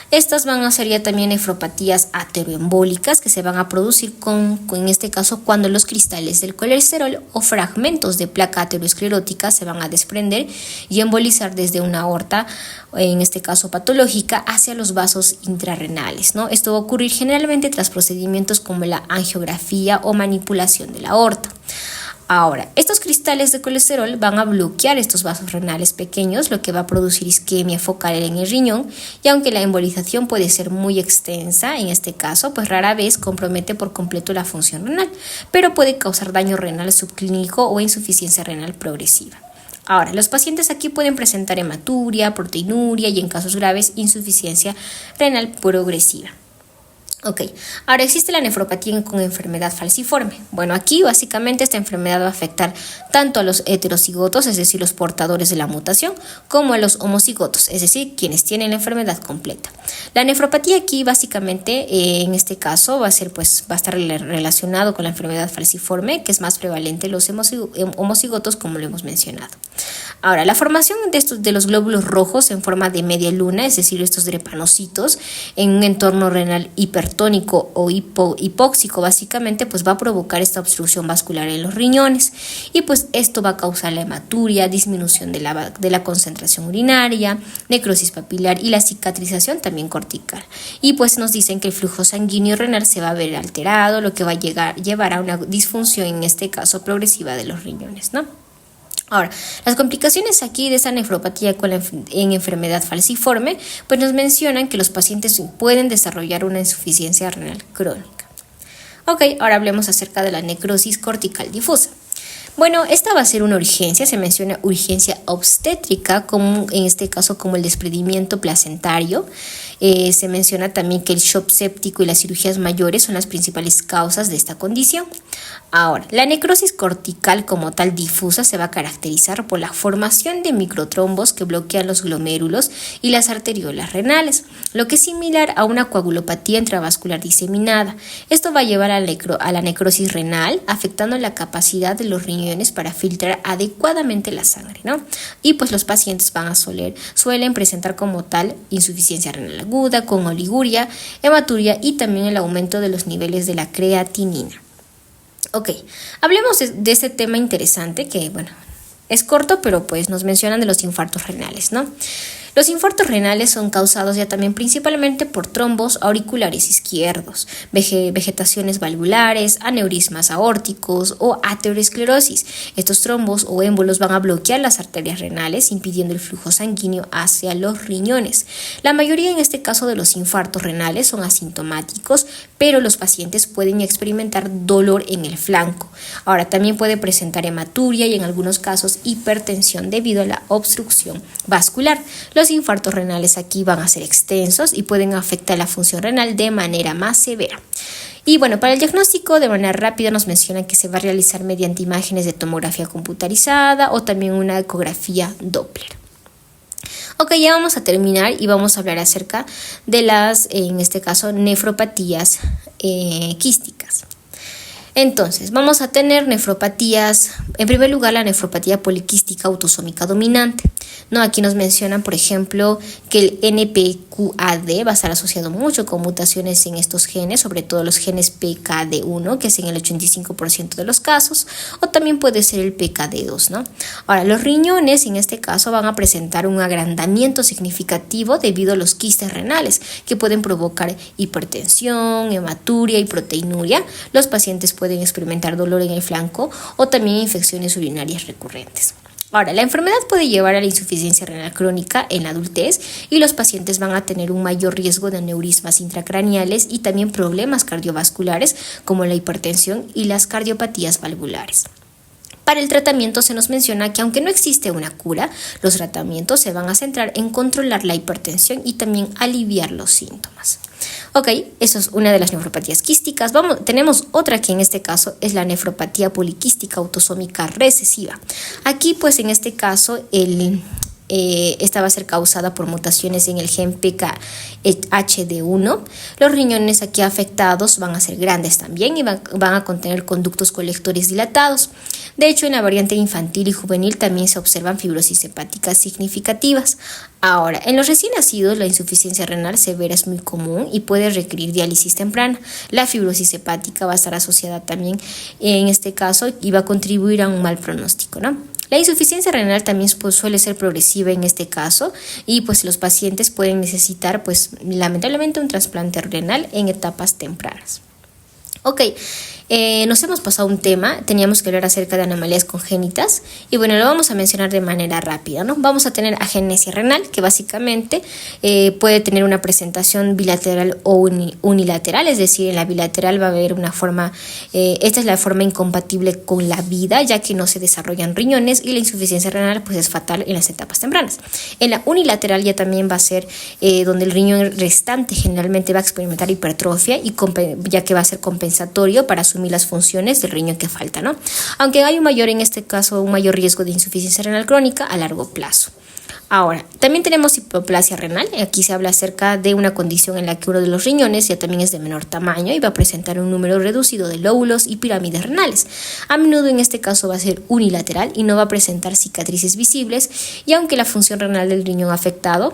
Estas van a ser ya también nefropatías ateroembólicas que se van a producir en este caso cuando los cristales del colesterol o fragmentos de placa aterosclerótica se van a desprender y embolizar desde una aorta, en este caso patológica, hacia los vasos intrarrenales, ¿no? Esto va a ocurrir generalmente tras procedimientos como la angiografía o manipulación de la aorta. Ahora, estos cristales de colesterol van a bloquear estos vasos renales pequeños, lo que va a producir isquemia focal en el riñón, y aunque la embolización puede ser muy extensa, en este caso, pues rara vez compromete por completo la función renal, pero puede causar daño renal subclínico o insuficiencia renal progresiva. Ahora, los pacientes aquí pueden presentar hematuria, proteinuria y en casos graves insuficiencia renal progresiva. Ok, ahora existe la nefropatía con enfermedad falciforme. Bueno, aquí básicamente esta enfermedad va a afectar tanto a los heterocigotos, es decir, los portadores de la mutación, como a los homocigotos, es decir, quienes tienen la enfermedad completa. La nefropatía aquí básicamente, en este caso, va a estar relacionado con la enfermedad falciforme, que es más prevalente en los homocigotos, como lo hemos mencionado. Ahora, la formación de los glóbulos rojos en forma de media luna, es decir, estos drepanocitos, en un entorno renal hipertónico o hipóxico, básicamente, pues va a provocar esta obstrucción vascular en los riñones y pues esto va a causar la hematuria, disminución de la concentración urinaria, necrosis papilar y la cicatrización también cortical. Y pues nos dicen que el flujo sanguíneo renal se va a ver alterado, lo que va a llevar a una disfunción, en este caso progresiva, de los riñones, ¿no? Ahora, las complicaciones aquí de esta nefropatía en enfermedad falciforme, pues nos mencionan que los pacientes pueden desarrollar una insuficiencia renal crónica. Ok, ahora hablemos acerca de la necrosis cortical difusa. Bueno, esta va a ser una urgencia, se menciona urgencia obstétrica, como en este caso como el desprendimiento placentario. Se menciona también que el shock séptico y las cirugías mayores son las principales causas de esta condición. Ahora, la necrosis cortical como tal difusa se va a caracterizar por la formación de microtrombos que bloquean los glomérulos y las arteriolas renales, lo que es similar a una coagulopatía intravascular diseminada. Esto va a llevar a la necrosis renal, afectando la capacidad de los riñones para filtrar adecuadamente la sangre, ¿no? Y pues los pacientes suelen presentar como tal insuficiencia renal aguda, con oliguria, hematuria y también el aumento de los niveles de la creatinina. Ok, hablemos de este tema interesante que, bueno, es corto, pero pues nos mencionan de los infartos renales, ¿no? Los infartos renales son causados ya también principalmente por trombos auriculares izquierdos, vegetaciones valvulares, aneurismas aórticos o aterosclerosis. Estos trombos o émbolos van a bloquear las arterias renales, impidiendo el flujo sanguíneo hacia los riñones. La mayoría en este caso de los infartos renales son asintomáticos, pero los pacientes pueden experimentar dolor en el flanco. Ahora, también puede presentar hematuria y en algunos casos hipertensión debido a la obstrucción vascular. Los infartos renales aquí van a ser extensos y pueden afectar la función renal de manera más severa. Y bueno, para el diagnóstico de manera rápida nos mencionan que se va a realizar mediante imágenes de tomografía computarizada o también una ecografía Doppler. Ok, ya vamos a terminar y vamos a hablar acerca de las, en este caso, nefropatías quísticas. Entonces, vamos a tener nefropatías, en primer lugar la nefropatía poliquística autosómica dominante, ¿no? Aquí nos mencionan, por ejemplo, que el NPQAD va a estar asociado mucho con mutaciones en estos genes, sobre todo los genes PKD1, que es en el 85% de los casos, o también puede ser el PKD2, ¿no? Ahora, los riñones en este caso van a presentar un agrandamiento significativo debido a los quistes renales, que pueden provocar hipertensión, hematuria y proteinuria. Los pacientes pueden experimentar dolor en el flanco o también infecciones urinarias recurrentes. Ahora, la enfermedad puede llevar a la insuficiencia renal crónica en la adultez y los pacientes van a tener un mayor riesgo de aneurismas intracraneales y también problemas cardiovasculares como la hipertensión y las cardiopatías valvulares. Para el tratamiento se nos menciona que aunque no existe una cura, los tratamientos se van a centrar en controlar la hipertensión y también aliviar los síntomas. Ok, eso es una de las nefropatías quísticas. Tenemos otra que en este caso es la nefropatía poliquística autosómica recesiva. Aquí pues en este caso esta va a ser causada por mutaciones en el gen PKHD1. Los riñones aquí afectados van a ser grandes también y van a contener conductos colectores dilatados. De hecho, en la variante infantil y juvenil también se observan fibrosis hepáticas significativas. Ahora, en los recién nacidos la insuficiencia renal severa es muy común y puede requerir diálisis temprana. La fibrosis hepática va a estar asociada también en este caso y va a contribuir a un mal pronóstico, ¿no? La insuficiencia renal también suele ser progresiva en este caso y pues los pacientes pueden necesitar pues lamentablemente un trasplante renal en etapas tempranas. Ok, nos hemos pasado un tema, teníamos que hablar acerca de anomalías congénitas y bueno, lo vamos a mencionar de manera rápida, ¿no? Vamos a tener agenesia renal, que básicamente puede tener una presentación bilateral o unilateral, es decir, en la bilateral va a haber una forma, esta es la forma incompatible con la vida, ya que no se desarrollan riñones y la insuficiencia renal pues es fatal en las etapas tempranas. En la unilateral ya también va a ser donde el riñón restante generalmente va a experimentar hipertrofia y ya que va a ser compensatorio para asumir las funciones del riñón que falta, ¿no? Aunque hay un mayor riesgo de insuficiencia renal crónica a largo plazo. Ahora, también tenemos hipoplasia renal. Aquí se habla acerca de una condición en la que uno de los riñones ya también es de menor tamaño y va a presentar un número reducido de lóbulos y pirámides renales. A menudo en este caso va a ser unilateral y no va a presentar cicatrices visibles y aunque la función renal del riñón afectado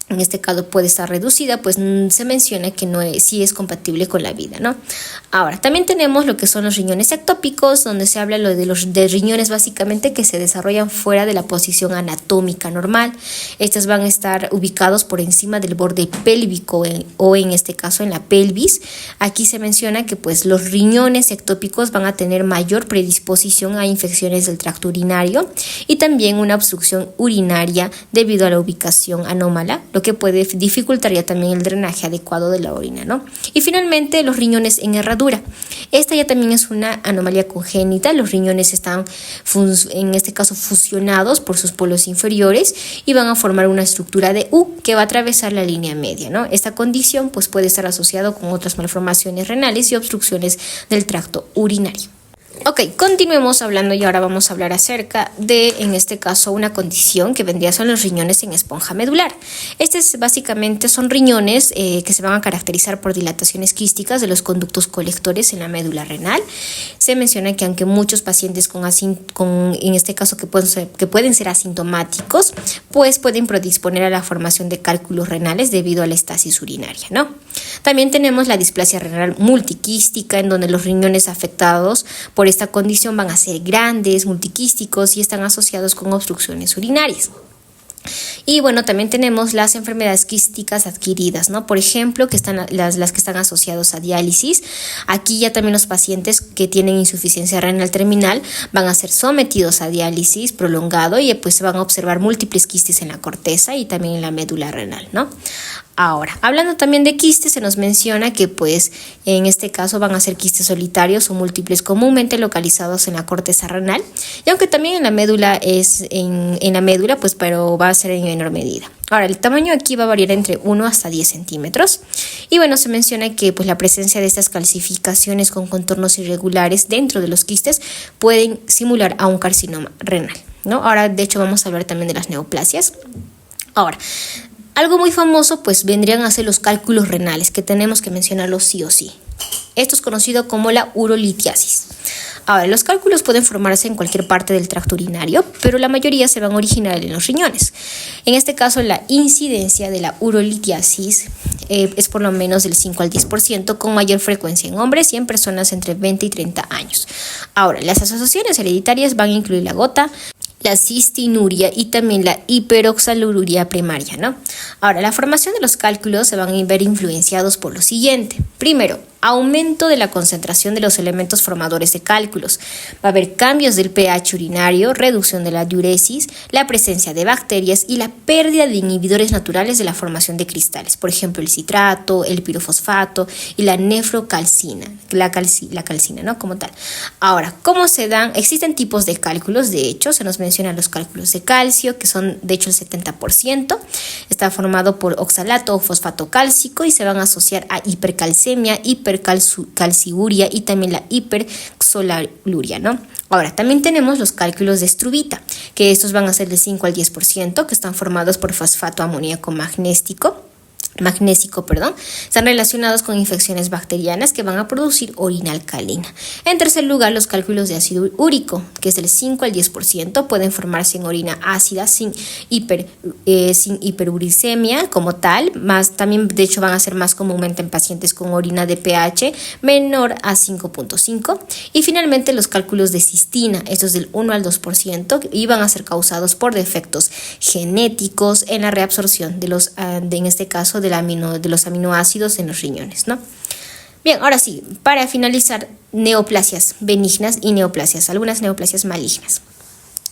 en este caso puede estar reducida, pues se menciona que sí es compatible con la vida, ¿no? Ahora, también tenemos lo que son los riñones ectópicos, donde se habla de riñones básicamente que se desarrollan fuera de la posición anatómica normal. Estos van a estar ubicados por encima del borde pélvico o en este caso en la pelvis. Aquí se menciona que pues los riñones ectópicos van a tener mayor predisposición a infecciones del tracto urinario y también una obstrucción urinaria debido a la ubicación anómala, lo que puede dificultar ya también el drenaje adecuado de la orina, ¿no? Y finalmente, los riñones en herradura. Esta ya también es una anomalía congénita. Los riñones están, en este caso, fusionados por sus polos inferiores y van a formar una estructura de U que va a atravesar la línea media, ¿no? Esta condición pues, puede estar asociada con otras malformaciones renales y obstrucciones del tracto urinario. Ok, continuemos hablando y ahora vamos a hablar acerca de, en este caso, una condición que vendría son los riñones en esponja medular. Básicamente son riñones que se van a caracterizar por dilataciones quísticas de los conductos colectores en la médula renal. Se menciona que aunque muchos pacientes en este caso que pueden ser asintomáticos, pues pueden predisponer a la formación de cálculos renales debido a la estasis urinaria, ¿no? También tenemos la displasia renal multiquística, en donde los riñones afectados por esta condición van a ser grandes, multiquísticos y están asociados con obstrucciones urinarias. Y bueno, también tenemos las enfermedades quísticas adquiridas, ¿no? Por ejemplo, que están las que están asociados a diálisis. Aquí ya también los pacientes que tienen insuficiencia renal terminal van a ser sometidos a diálisis prolongado y pues se van a observar múltiples quistes en la corteza y también en la médula renal, ¿no? Ahora, hablando también de quistes, se nos menciona que pues en este caso van a ser quistes solitarios o múltiples comúnmente localizados en la corteza renal, y aunque también en la médula en la médula, pues pero va a ser en menor medida. Ahora, el tamaño aquí va a variar entre 1 hasta 10 centímetros. Y bueno, se menciona que pues la presencia de estas calcificaciones con contornos irregulares dentro de los quistes pueden simular a un carcinoma renal, ¿no? Ahora, de hecho, vamos a hablar también de las neoplasias. Ahora, algo muy famoso pues vendrían a ser los cálculos renales, que tenemos que mencionarlos sí o sí. Esto es conocido como la urolitiasis. Ahora, los cálculos pueden formarse en cualquier parte del tracto urinario, pero la mayoría se van a originar en los riñones. En este caso, la incidencia de la urolitiasis es por lo menos del 5 al 10%, con mayor frecuencia en hombres y en personas entre 20 y 30 años. Ahora, las asociaciones hereditarias van a incluir la gota, la cistinuria y también la hiperoxaluria primaria, ¿no? Ahora, la formación de los cálculos se van a ver influenciados por lo siguiente. Primero, aumento de la concentración de los elementos formadores de cálculos. Va a haber cambios del pH urinario, reducción de la diuresis, la presencia de bacterias y la pérdida de inhibidores naturales de la formación de cristales. Por ejemplo, el citrato, el pirofosfato y la nefrocalcina, la calcina, ¿no? Como tal. Ahora, ¿cómo se dan? Existen tipos de cálculos, de hecho, se nos mencionan los cálculos de calcio, que son de hecho el 70%. Está formado por oxalato o fosfato cálcico y se van a asociar a hipercalcemia, hipercalciuria y también la hiperxolaluria, ¿no? Ahora, también tenemos los cálculos de struvita, que estos van a ser del 5 al 10%, que están formados por fosfato amoníaco magnésico, están relacionados con infecciones bacterianas que van a producir orina alcalina. En tercer lugar, los cálculos de ácido úrico, que es del 5 al 10%, pueden formarse en orina ácida sin hiperuricemia como tal, también de hecho van a ser más comúnmente en pacientes con orina de pH menor a 5.5. Y finalmente los cálculos de cistina, estos del 1 al 2%, y van a ser causados por defectos genéticos en la reabsorción en este caso de los aminoácidos en los riñones, ¿no? Bien, ahora sí, para finalizar, neoplasias benignas y algunas neoplasias malignas.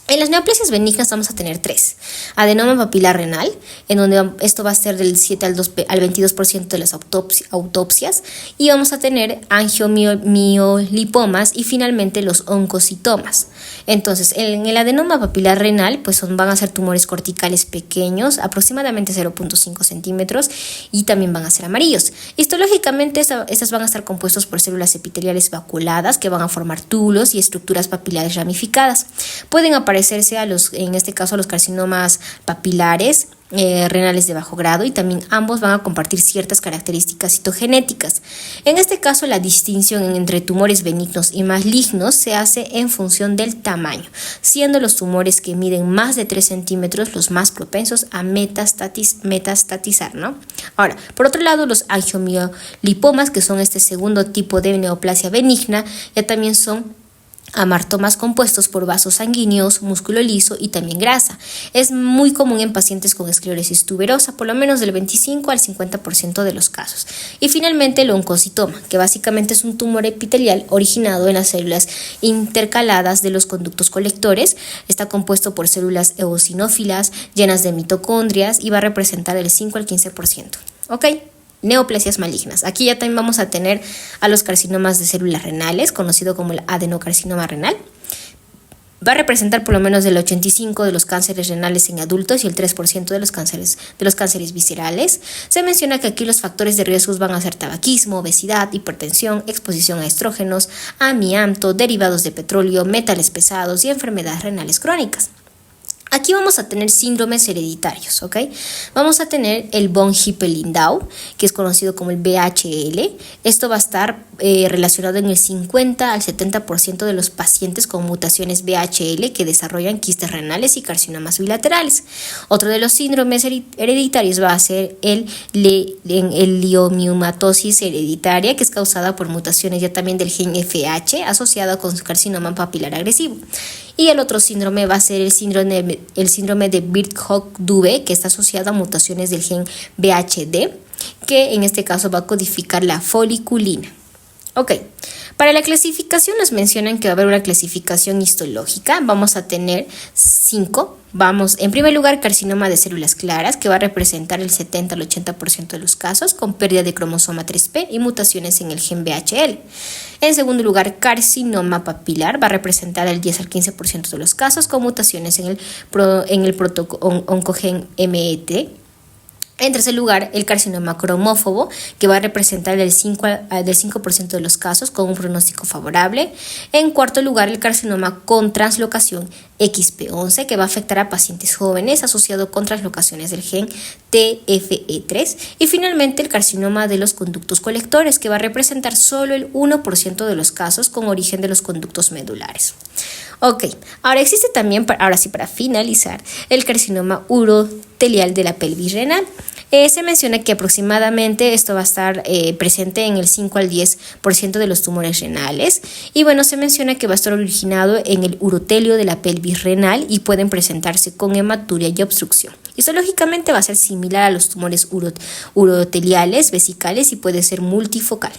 En las neoplasias benignas vamos a tener 3. Adenoma papilar renal, en donde esto va a ser del 7 al 22% de las autopsias, y vamos a tener angiomiolipomas y finalmente los oncocitomas. Entonces, en el adenoma papilar renal, pues van a ser tumores corticales pequeños, aproximadamente 0.5 centímetros, y también van a ser amarillos. Histológicamente, estas van a estar compuestos por células epiteliales vaculadas que van a formar túbulos y estructuras papilares ramificadas. Pueden aparecerse en este caso a los carcinomas papilares renales de bajo grado, y también ambos van a compartir ciertas características citogenéticas. En este caso, la distinción entre tumores benignos y malignos se hace en función del tamaño, siendo los tumores que miden más de 3 centímetros los más propensos a metastatizar, ¿no? Ahora, por otro lado, los angiomiolipomas, que son este segundo tipo de neoplasia benigna, ya también son amartomas compuestos por vasos sanguíneos, músculo liso y también grasa. Es muy común en pacientes con esclerosis tuberosa, por lo menos del 25 al 50% de los casos. Y finalmente el oncocitoma, que básicamente es un tumor epitelial originado en las células intercaladas de los conductos colectores. Está compuesto por células eosinófilas llenas de mitocondrias y va a representar del 5 al 15%. ¿Ok? Neoplasias malignas. Aquí ya también vamos a tener a los carcinomas de células renales, conocido como el adenocarcinoma renal. Va a representar por lo menos del 85% de los cánceres renales en adultos y el 3% de los cánceres viscerales. Se menciona que aquí los factores de riesgo van a ser tabaquismo, obesidad, hipertensión, exposición a estrógenos, amianto, derivados de petróleo, metales pesados y enfermedades renales crónicas. Aquí vamos a tener síndromes hereditarios, ¿ok? Vamos a tener el von Hippel-Lindau, que es conocido como el VHL. Esto va a estar relacionado en el 50 al 70% de los pacientes con mutaciones VHL que desarrollan quistes renales y carcinomas bilaterales. Otro de los síndromes hereditarios va a ser el leiomiomatosis hereditaria, que es causada por mutaciones ya también del gen FH asociada con carcinoma papilar agresivo. Y el otro síndrome va a ser el síndrome de Birkhoff-Dube, que está asociado a mutaciones del gen BHD, que en este caso va a codificar la foliculina. Ok, para la clasificación nos mencionan que va a haber una clasificación histológica. Vamos a tener 5. En primer lugar, carcinoma de células claras, que va a representar el 70 al 80% de los casos, con pérdida de cromosoma 3p y mutaciones en el gen BHL. En segundo lugar, carcinoma papilar, va a representar el 10 al 15% de los casos, con mutaciones en el oncogen MET. En tercer lugar, el carcinoma cromófobo, que va a representar del 5% de los casos con un pronóstico favorable. En cuarto lugar, el carcinoma con translocación XP11, que va a afectar a pacientes jóvenes asociado con translocaciones del gen TFE3. Y finalmente, el carcinoma de los conductos colectores, que va a representar solo el 1% de los casos con origen de los conductos medulares. Ok, ahora existe también, para finalizar, el carcinoma urotelial de la pelvis renal. Se menciona que aproximadamente esto va a estar presente en el 5 al 10% de los tumores renales. Y bueno, se menciona que va a estar originado en el urotelio de la pelvis renal y pueden presentarse con hematuria y obstrucción. Histológicamente va a ser similar a los tumores uroteliales, vesicales y puede ser multifocal.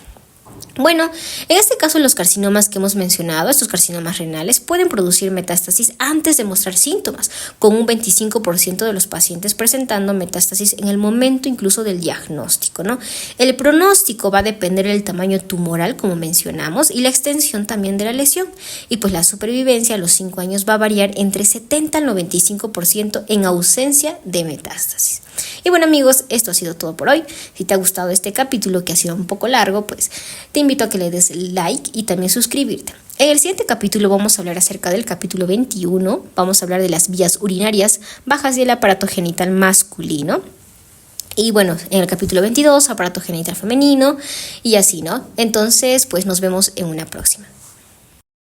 Bueno, en este caso los carcinomas que hemos mencionado, estos carcinomas renales, pueden producir metástasis antes de mostrar síntomas, con un 25% de los pacientes presentando metástasis en el momento incluso del diagnóstico, ¿no? El pronóstico va a depender del tamaño tumoral, como mencionamos, y la extensión también de la lesión. Y pues la supervivencia a los 5 años va a variar entre 70 al 95% en ausencia de metástasis. Y bueno, amigos, esto ha sido todo por hoy. Si te ha gustado este capítulo, que ha sido un poco largo, pues te invito a que le des like y también suscribirte. En el siguiente capítulo vamos a hablar acerca del capítulo 21. Vamos a hablar de las vías urinarias bajas y el aparato genital masculino. Y bueno, en el capítulo 22, aparato genital femenino y así, ¿no? Entonces, pues nos vemos en una próxima.